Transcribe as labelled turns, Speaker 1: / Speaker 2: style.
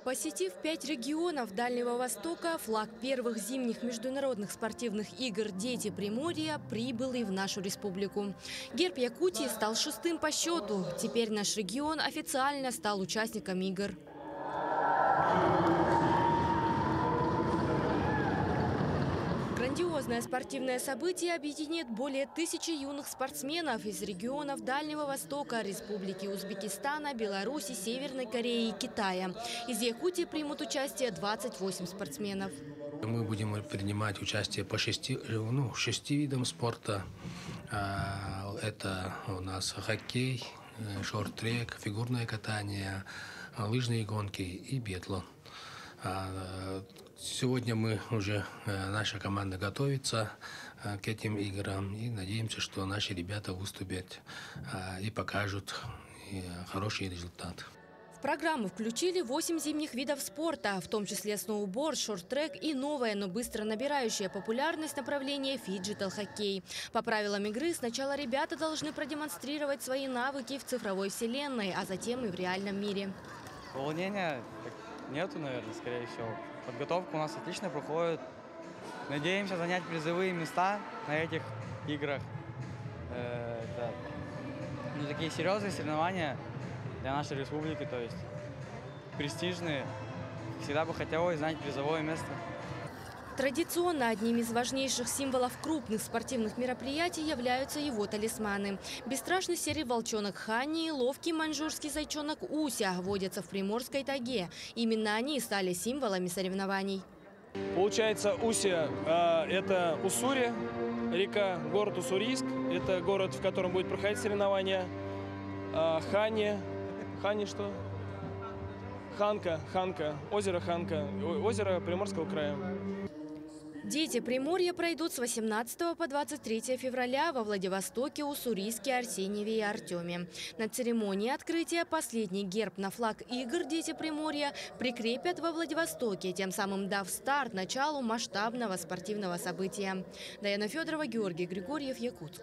Speaker 1: Посетив 5 регионов Дальнего Востока, флаг первых зимних международных спортивных игр «Дети Приморья» прибыл и в нашу республику. Герб Якутии стал 6-м по счету. Теперь наш регион официально стал участником игр. Грандиозное спортивное событие объединит более 1000 юных спортсменов из регионов Дальнего Востока, Республики Узбекистана, Беларуси, Северной Кореи и Китая. Из Якутии примут участие 28 спортсменов.
Speaker 2: Мы будем принимать участие по 6 видам спорта. Это у нас хоккей, шорт-трек, фигурное катание, лыжные гонки и биатлон. Сегодня наша команда готовится к этим играм и надеемся, что наши ребята выступят и покажут хороший результат.
Speaker 1: В программу включили 8 зимних видов спорта, в том числе сноуборд, шорт-трек и новое, но быстро набирающее популярность направление фиджитал-хоккей. По правилам игры сначала ребята должны продемонстрировать свои навыки в цифровой вселенной, а затем и в реальном мире.
Speaker 3: Волнения нету, наверное, скорее всего. Подготовка у нас отлично проходит. Надеемся занять призовые места на этих играх. Это такие серьезные соревнования для нашей республики, то есть престижные. Всегда бы хотелось занять призовое место.
Speaker 1: Традиционно одним из важнейших символов крупных спортивных мероприятий являются его талисманы. Бесстрашный серый волчонок Хани и ловкий маньчжурский зайчонок Уся водятся в Приморской тайге. Именно они стали символами соревнований.
Speaker 4: Получается, Уся это Уссури, река, город Уссурийск. Это город, в котором будет проходить соревнования. Хани что? Ханка, озеро Ханка, озеро Приморского края.
Speaker 1: Дети Приморья пройдут с 18 по 23 февраля во Владивостоке, Уссурийске, Арсеньеве и Артеме. На церемонии открытия последний герб на флаг игр «Дети Приморья» прикрепят во Владивостоке, тем самым дав старт началу масштабного спортивного события. Даяна Федорова, Георгий Григорьев, Якутск.